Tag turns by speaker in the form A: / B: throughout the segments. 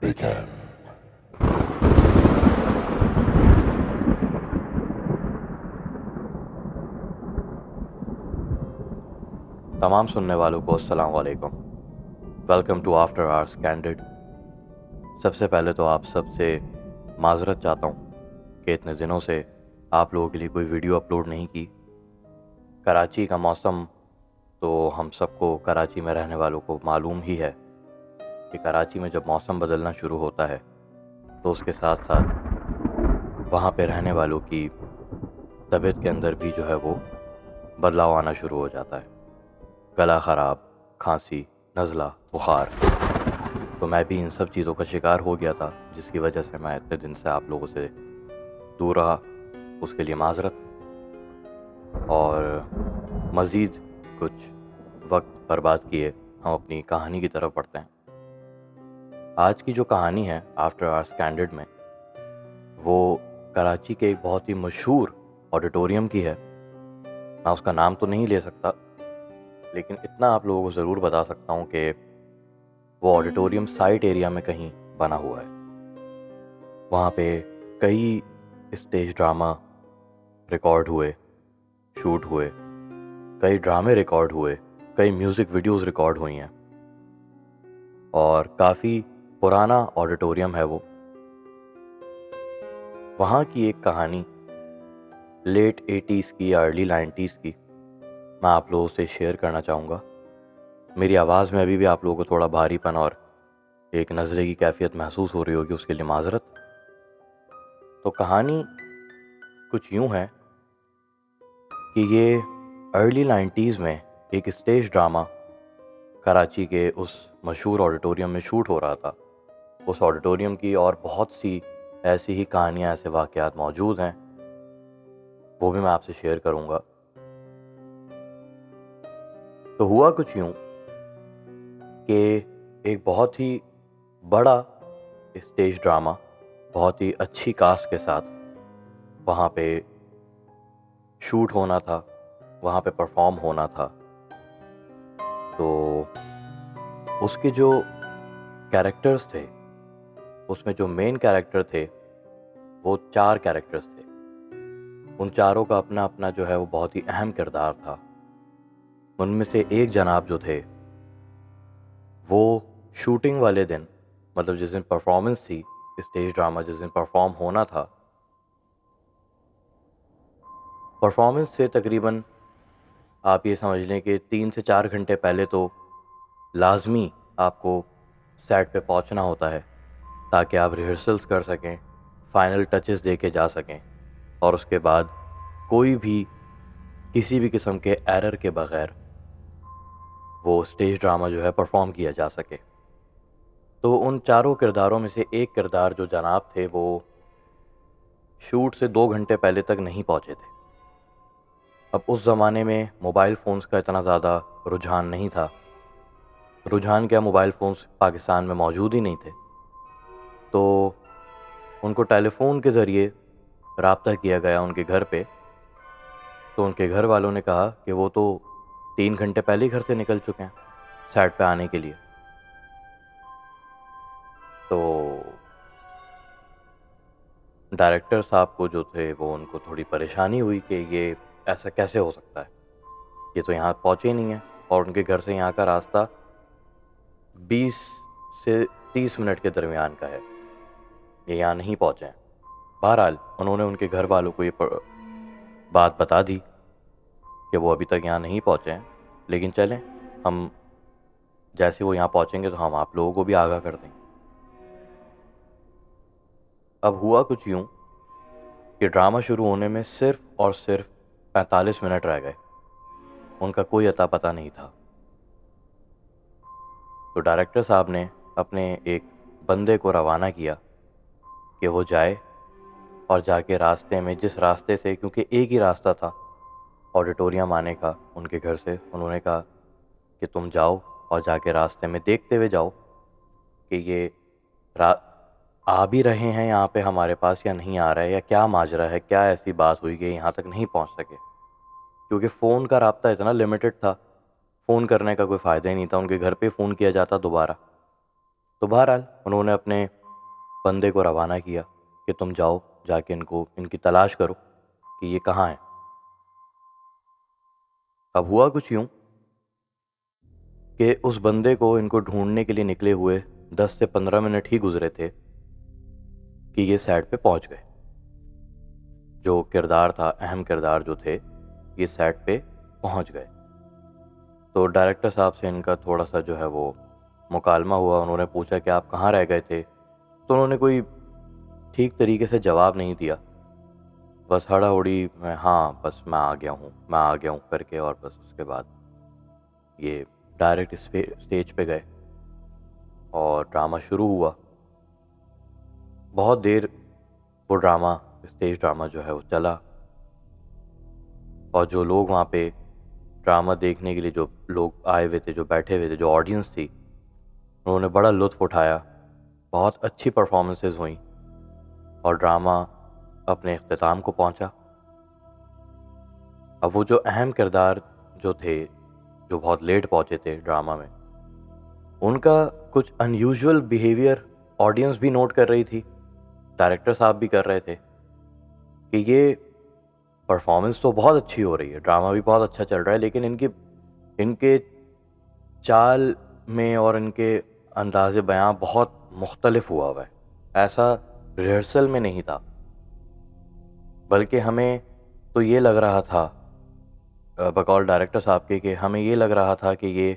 A: begin.
B: तमाम सुनने वालों को अस्सलाम वालेकुम। Welcome to after hours candid. सबसे पहले तो आप सबसे माजरत चाहता हूँ कि इतने दिनों से आप लोगों के लिए कोई वीडियो अपलोड नहीं की। कराची का मौसम तो हम सबको, कराची में रहने वालों को मालूम ही है कि कराची में जब मौसम बदलना शुरू होता है तो उसके साथ साथ वहाँ पे रहने वालों की तबीयत के अंदर भी जो है वो बदलाव आना शुरू हो जाता है। गला ख़राब, खांसी, नज़ला, बुखार। तो मैं भी इन सब चीज़ों का शिकार हो गया था, जिसकी वजह से मैं इतने दिन से आप लोगों से दूर रहा। उसके लिए माज़रत। और मज़ीद कुछ वक्त बर्बाद किए हम अपनी कहानी की तरफ बढ़ते हैं। आज की जो कहानी है आफ्टर आवर्स कैंडिड में, वो कराची के एक बहुत ही मशहूर ऑडिटोरियम की है। मैं उसका नाम तो नहीं ले सकता, लेकिन इतना आप लोगों को ज़रूर बता सकता हूँ कि वो ऑडिटोरियम साइट एरिया में कहीं बना हुआ है। वहाँ पे कई स्टेज ड्रामा रिकॉर्ड हुए, शूट हुए, कई ड्रामे रिकॉर्ड हुए, कई म्यूज़िक वीडियोस रिकॉर्ड हुई हैं। और काफ़ी पुराना ऑडिटोरियम है वो। वहाँ की एक कहानी लेट 80s की या अर्ली 90s की मैं आप लोगों से शेयर करना चाहूँगा। मेरी आवाज़ में अभी भी आप लोगों को थोड़ा भारीपन और एक नज़ले की कैफियत महसूस हो रही होगी, उसके लिए माज़रत। तो कहानी कुछ यूँ है कि ये अर्ली 90s में एक स्टेज ड्रामा कराची के उस मशहूर ऑडिटोरियम में शूट हो रहा था। उस ऑडिटोरियम की और बहुत सी ऐसी ही कहानियाँ, ऐसे वाक़यात मौजूद हैं, वो भी मैं आपसे शेयर करूँगा। तो हुआ कुछ यूँ कि एक बहुत ही बड़ा स्टेज ड्रामा, बहुत ही अच्छी कास्ट के साथ वहाँ पे शूट होना था, वहाँ पे परफॉर्म होना था। तो उसके जो कैरेक्टर्स थे, उसमें जो मेन कैरेक्टर थे, वो 4 कैरेक्टर्स थे। उन चारों का अपना अपना जो है वो बहुत ही अहम किरदार था। उनमें से एक जनाब जो थे, वो शूटिंग वाले दिन, मतलब जिस दिन परफॉर्मेंस थी, स्टेज ड्रामा जिस दिन परफॉर्म होना था, परफॉर्मेंस से तकरीबन आप ये समझ लें कि 3 से 4 घंटे पहले तो लाज़मी आपको सेट पे पहुंचना होता है, ताकि आप रिहर्सल्स कर सकें, फाइनल टचेस दे के जा सकें, और उसके बाद कोई भी किसी भी किस्म के एरर के बगैर वो स्टेज ड्रामा जो है परफॉर्म किया जा सके। तो उन चारों किरदारों में से एक किरदार जो जनाब थे, वो शूट से 2 घंटे पहले तक नहीं पहुंचे थे। अब उस ज़माने में मोबाइल फ़ोन्स का इतना ज़्यादा रुझान नहीं था। रुझान क्या, मोबाइल फ़ोन्स पाकिस्तान में मौजूद ही नहीं थे। तो उनको टेलीफ़ोन के ज़रिए राब्ता किया गया उनके घर पे। तो उनके घर वालों ने कहा कि वो तो 3 घंटे पहले ही घर से निकल चुके हैं सेट पे आने के लिए। तो डायरेक्टर साहब को जो थे, वो उनको थोड़ी परेशानी हुई कि ये ऐसा कैसे हो सकता है, ये तो यहाँ पहुँचे ही नहीं है, और उनके घर से यहाँ का रास्ता 20 से 30 मिनट के दरमियान का है, ये यहाँ नहीं पहुँचे हैं। बहरहाल उन्होंने उनके घर वालों को ये बात बता दी कि वो अभी तक यहाँ नहीं पहुँचे हैं, लेकिन चलें, हम जैसे वो यहाँ पहुँचेंगे तो हम आप लोगों को भी आगाह कर देंगे। अब हुआ कुछ यूँ कि ड्रामा शुरू होने में सिर्फ़ और सिर्फ 45 मिनट रह गए। उनका कोई अता पता नहीं था। तो डायरेक्टर साहब ने अपने एक बंदे को रवाना किया कि वो जाए और जाके रास्ते में, जिस रास्ते से, क्योंकि एक ही रास्ता था ऑडिटोरियम आने का उनके घर से, उन्होंने कहा कि तुम जाओ और जाके रास्ते में देखते हुए जाओ कि ये आ भी रहे हैं यहाँ पे हमारे पास या नहीं आ रहा है, या क्या माजरा है, क्या ऐसी बात हुई कि यहाँ तक नहीं पहुँच सके। क्योंकि फ़ोन का राब्ता इतना लिमिटेड था, फ़ोन करने का कोई फ़ायदा ही नहीं था, उनके घर पे फ़ोन किया जाता दोबारा। तो बहरहाल उन्होंने अपने बंदे को रवाना किया कि तुम जाओ जाके इनकी तलाश करो कि ये कहाँ हैं। अब हुआ कुछ यूँ कि उस बंदे को इनको ढूंढने के लिए निकले हुए 10 से 15 मिनट ही गुजरे थे कि ये सेट पे पहुंच गए। जो किरदार था, अहम किरदार जो थे, ये सेट पे पहुंच गए। तो डायरेक्टर साहब से इनका थोड़ा सा जो है वो मुकालमा हुआ। उन्होंने पूछा कि आप कहाँ रह गए थे, तो उन्होंने कोई ठीक तरीके से जवाब नहीं दिया। बस हड़ाहुड़ी में हाँ बस मैं आ गया हूँ करके, और बस उसके बाद ये डायरेक्ट स्टेज पे गए और ड्रामा शुरू हुआ। बहुत देर वो ड्रामा, स्टेज ड्रामा जो है वो चला, और जो लोग वहाँ पे ड्रामा देखने के लिए जो लोग आए हुए थे, जो बैठे हुए थे, जो ऑडियंस थी, उन्होंने बड़ा लुत्फ़ उठाया। बहुत अच्छी परफॉर्मेंसेस हुई और ड्रामा अपने इख्तिताम को पहुंचा। अब वो जो अहम किरदार जो थे, जो बहुत लेट पहुंचे थे ड्रामा में, उनका कुछ अनयूजुअल बिहेवियर ऑडियंस भी नोट कर रही थी, डायरेक्टर साहब भी कर रहे थे कि ये परफॉर्मेंस तो बहुत अच्छी हो रही है, ड्रामा भी बहुत अच्छा चल रहा है, लेकिन इनके चाल में और इनके अंदाज़े बयां बहुत मुख्तलिफ हुआ है। ऐसा रिहर्सल में नहीं था, बल्कि हमें तो ये लग रहा था बकौल डायरेक्टर साहब के, कि हमें ये लग रहा था कि ये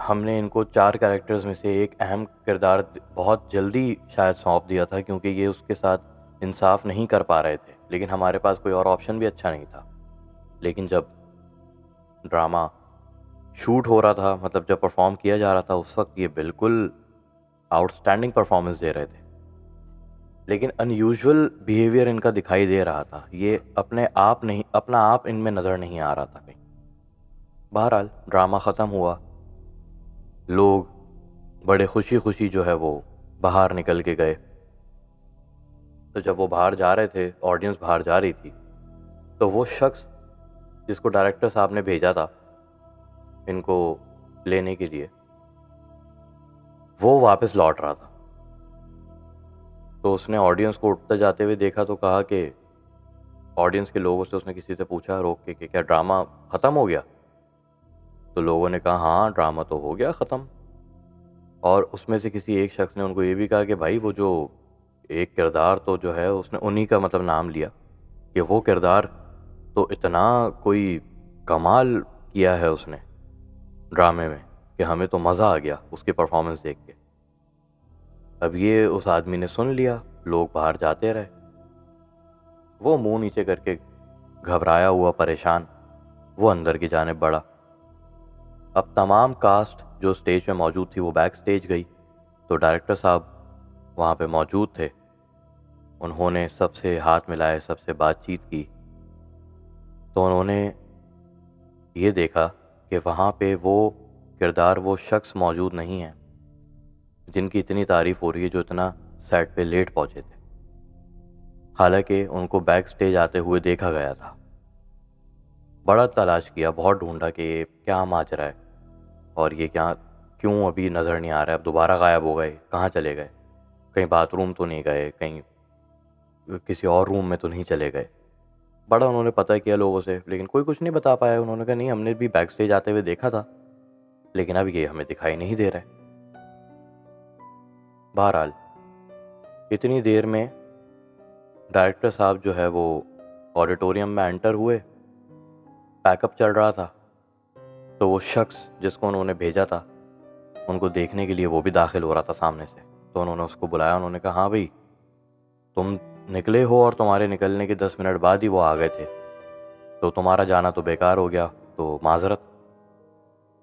B: हमने इनको 4 कैरेक्टर्स में से एक अहम किरदार बहुत जल्दी शायद सौंप दिया था, क्योंकि ये उसके साथ इंसाफ नहीं कर पा रहे थे, लेकिन हमारे पास कोई और ऑप्शन भी अच्छा नहीं था। लेकिन जब ड्रामा शूट हो रहा था, मतलब जब परफॉर्म किया जा रहा था, उस वक्त ये बिल्कुल आउटस्टैंडिंग परफॉर्मेंस दे रहे थे। लेकिन अनयूजुअल बिहेवियर इनका दिखाई दे रहा था, ये अपना आप इनमें नज़र नहीं आ रहा था कहीं। बहरहाल ड्रामा ख़त्म हुआ, लोग बड़े खुशी खुशी जो है वो बाहर निकल के गए। तो जब वो बाहर जा रहे थे, ऑडियंस बाहर जा रही थी, तो वो शख्स जिसको डायरेक्टर साहब ने भेजा था इनको लेने के लिए, वो वापस लौट रहा था। तो उसने ऑडियंस को उठते जाते हुए देखा, तो कहा कि ऑडियंस के लोगों से उसने किसी से पूछा रोक के कि क्या ड्रामा ख़त्म हो गया? तो लोगों ने कहा हाँ ड्रामा तो हो गया ख़त्म। और उसमें से किसी एक शख्स ने उनको ये भी कहा कि भाई वो जो एक किरदार तो जो है, उसने उन्हीं का मतलब नाम लिया कि वो किरदार तो इतना कोई कमाल किया है उसने ड्रामे में कि हमें तो मज़ा आ गया उसकी परफॉर्मेंस देख के। अब ये उस आदमी ने सुन लिया, लोग बाहर जाते रहे, वो मुंह नीचे करके घबराया हुआ, परेशान, वो अंदर की जानिब बढ़ा। अब तमाम कास्ट जो स्टेज पे मौजूद थी वो बैक स्टेज गई, तो डायरेक्टर साहब वहाँ पे मौजूद थे। उन्होंने सबसे हाथ मिलाए, सबसे बातचीत की, तो उन्होंने ये देखा कि वहाँ पे वो किरदार, वो शख्स मौजूद नहीं है जिनकी इतनी तारीफ़ हो रही है, जो इतना सेट पे लेट पहुँचे थे। हालांकि उनको बैक स्टेज आते हुए देखा गया था। बड़ा तलाश किया, बहुत ढूंढा कि ये क्या माजरा है और ये क्यों अभी नज़र नहीं आ रहा है, अब दोबारा गायब हो गए, कहाँ चले गए, कहीं बाथरूम तो नहीं गए, कहीं किसी और रूम में तो नहीं चले गए। बड़ा उन्होंने पता किया लोगों से, लेकिन कोई कुछ नहीं बता पाया। उन्होंने कहा नहीं, हमने भी बैक स्टेज आते हुए देखा था, लेकिन अब ये हमें दिखाई नहीं दे रहा है। बहरहाल इतनी देर में डायरेक्टर साहब जो है वो ऑडिटोरियम में एंटर हुए, पैकअप चल रहा था, तो वो शख्स जिसको उन्होंने भेजा था उनको देखने के लिए वो भी दाखिल हो रहा था सामने से। तो उन्होंने उसको बुलाया, उन्होंने कहा हाँ भाई तुम निकले हो और तुम्हारे निकलने के 10 मिनट बाद ही वो आ गए थे, तो तुम्हारा जाना तो बेकार हो गया, तो माजरत।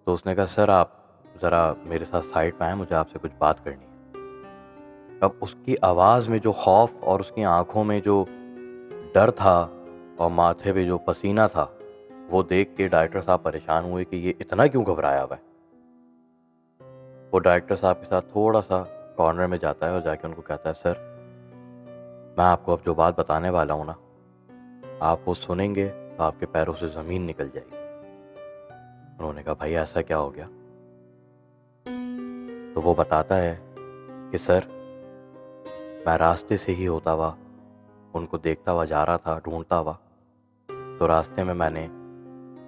B: तो उसने कहा सर आप ज़रा मेरे साथ साइड पे आए, मुझे आपसे कुछ बात करनी है। अब उसकी आवाज़ में जो खौफ और उसकी आंखों में जो डर था और माथे पे जो पसीना था, वो देख के डायरेक्टर साहब परेशान हुए कि ये इतना क्यों घबराया हुआ है। वो डायरेक्टर साहब के साथ थोड़ा सा कॉर्नर में जाता है और जाके उनको कहता है सर मैं आपको अब जो बात बताने वाला हूँ ना, आप वो सुनेंगे तो आपके पैरों से ज़मीन निकल जाएगी। उन्होंने कहा भाई ऐसा क्या हो गया? तो वो बताता है कि सर, मैं रास्ते से ही होता हुआ उनको देखता हुआ जा रहा था, ढूंढता हुआ, तो रास्ते में मैंने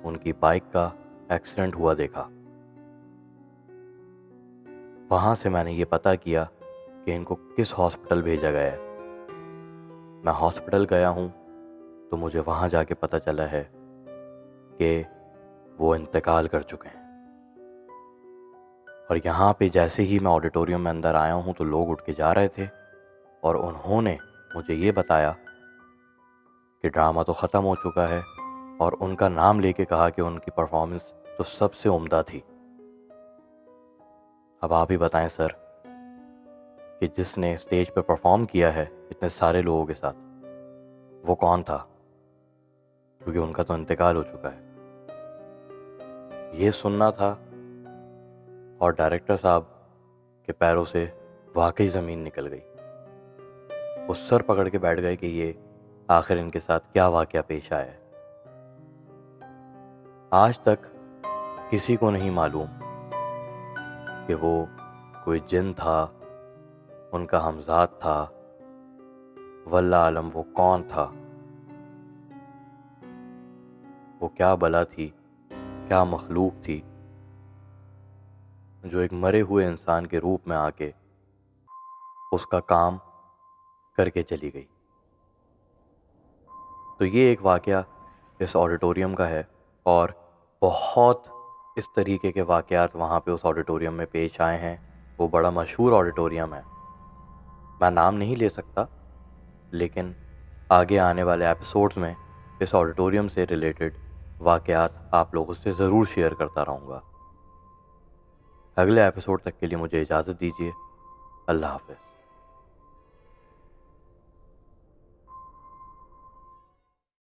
B: उनकी बाइक का एक्सीडेंट हुआ देखा। वहाँ से मैंने ये पता किया कि इनको किस हॉस्पिटल भेजा गया है। मैं हॉस्पिटल गया हूँ तो मुझे वहाँ जाके पता चला है कि वो इंतकाल कर चुके हैं। और यहाँ पे जैसे ही मैं ऑडिटोरियम में अंदर आया हूँ तो लोग उठ के जा रहे थे और उन्होंने मुझे ये बताया कि ड्रामा तो ख़त्म हो चुका है, और उनका नाम लेके कहा कि उनकी परफॉर्मेंस तो सबसे उम्दा थी। अब आप ही बताएं सर कि जिसने स्टेज पर परफॉर्म किया है इतने सारे लोगों के साथ, वो कौन था, क्योंकि उनका तो इंतकाल हो चुका है। ये सुनना था और डायरेक्टर साहब के पैरों से वाकई ज़मीन निकल गई। वो सर पकड़ के बैठ गए कि ये आखिर इनके साथ क्या वाकया पेश आया है। आज तक किसी को नहीं मालूम कि वो कोई जिन था, उनका हमजाद था, वल्लाह आलम वो कौन था, वो क्या बला थी, क्या मखलूक थी जो एक मरे हुए इंसान के रूप में आके उसका काम करके चली गई। तो ये एक वाकया इस ऑडिटोरियम का है, और बहुत इस तरीके के वाकयात वहाँ पे उस ऑडिटोरियम में पेश आए हैं। वो बड़ा मशहूर ऑडिटोरियम है, मैं नाम नहीं ले सकता, लेकिन आगे आने वाले एपिसोड्स में इस ऑडिटोरियम से रिलेटेड वाकयात आप लोगों से ज़रूर शेयर करता रहूँगा। अगले एपिसोड तक के लिए मुझे इजाज़त दीजिए। अल्लाह हाफ़िज़।